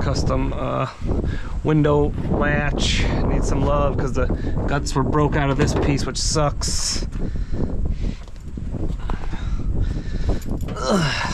custom window latch. Needs some love because the guts were broke out of this piece, which sucks. Ugh.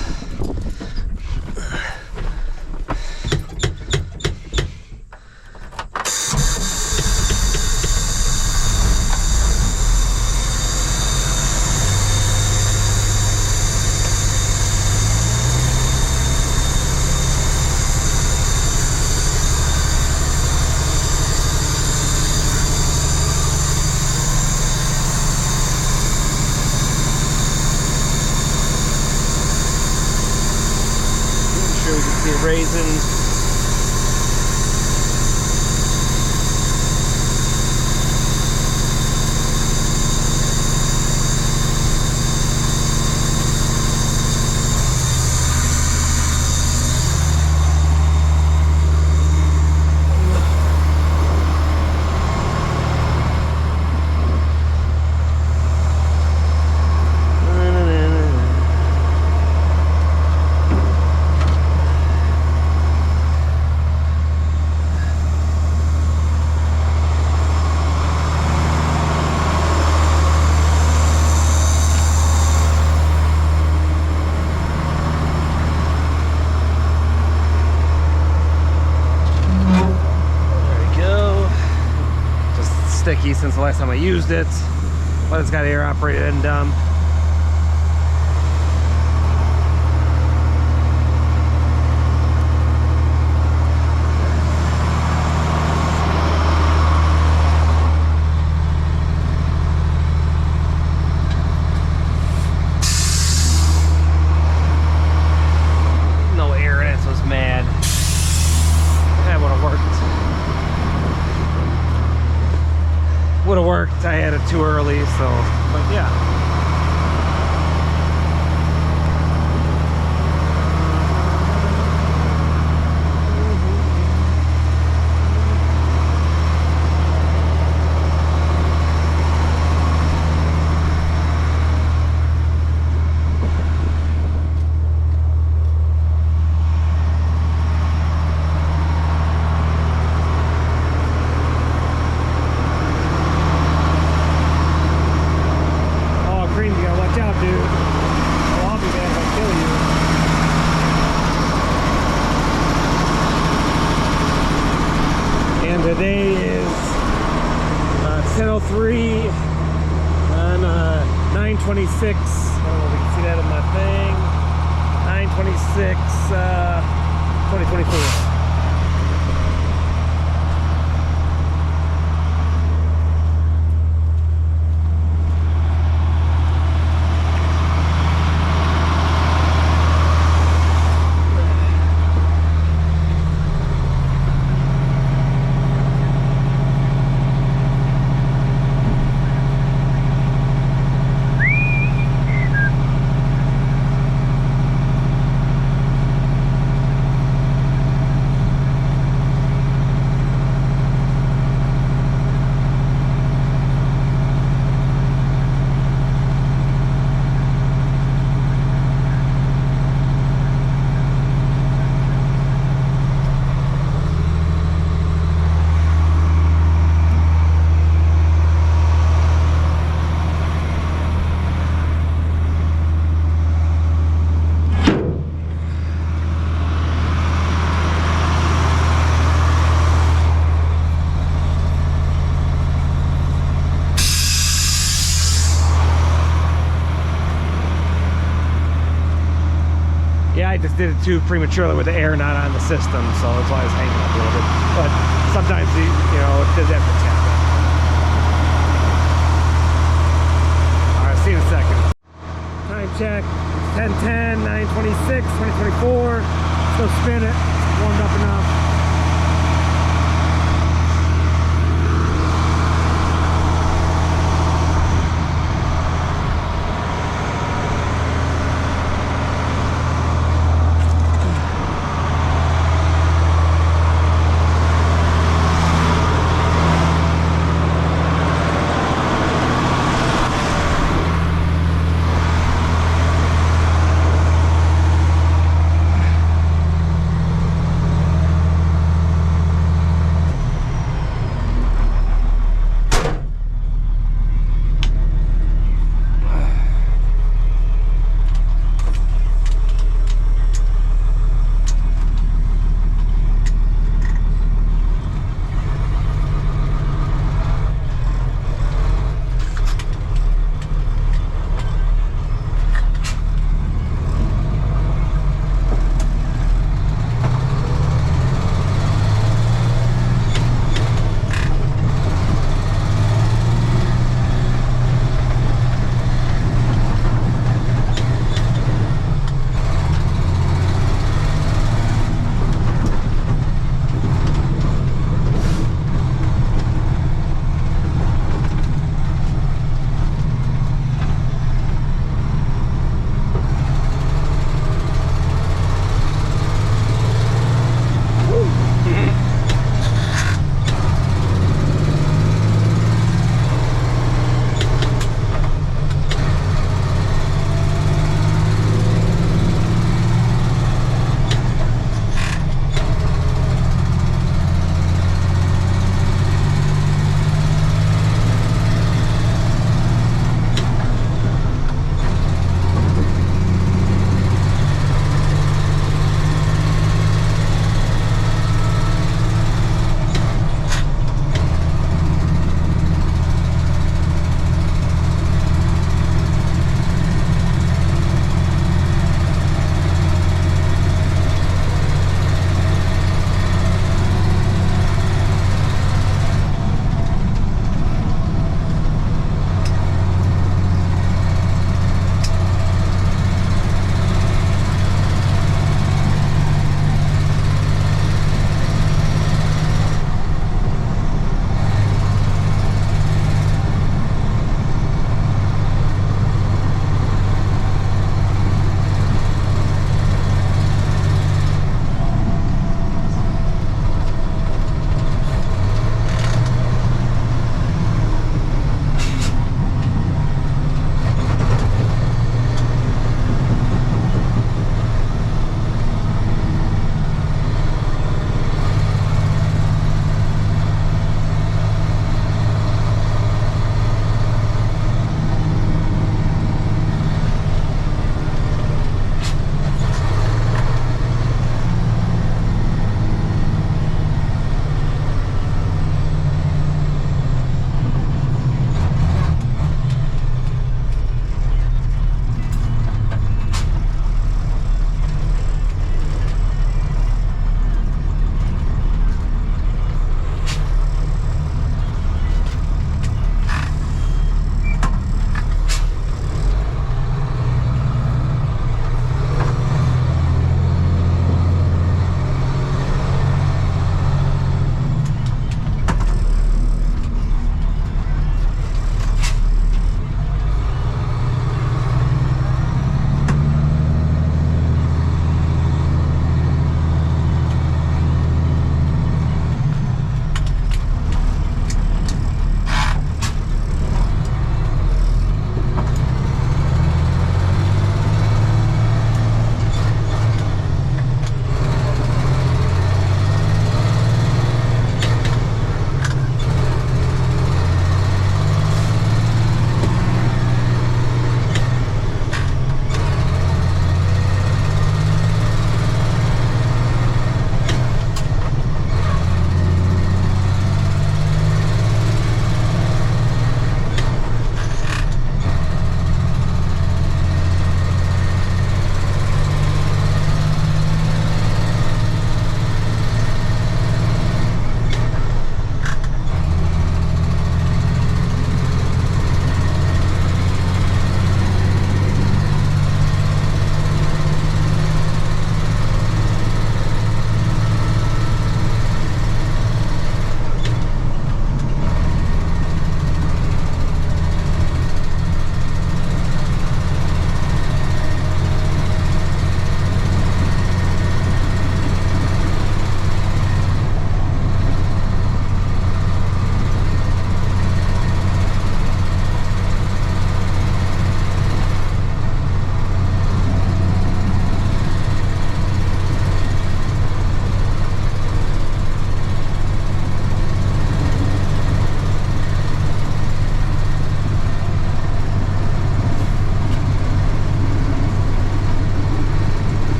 Raising. Sticky since the last time I used it, but it's got air operated and dumb. No air in it, so it's mad. That would have worked. Would have worked. I had it too early, so, but yeah. Today is 10:03 on 9/26. I don't know if you can see that in my thing. 9/26, 2024. I just did it too prematurely with the air not on the system, so that's why I was hanging up a little bit. But sometimes, you know, it does have to happen. All right, see you in a second. Time check, 10:10, 9/26, 2024. Still spin it, warmed up enough.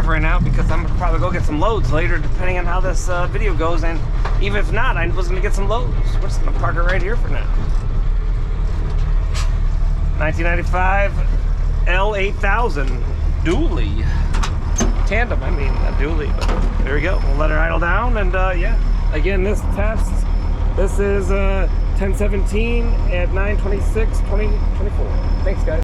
drive right now because I'm gonna probably go get some loads later, depending on how this video goes. And even if not, I was gonna get some loads. We're just gonna park it right here for now. 1995 L8000 dually tandem. I mean, a dually, but there we go. We'll let her idle down, and yeah. Again, this test. This is 1017 at 9/26/2024. Thanks, guys.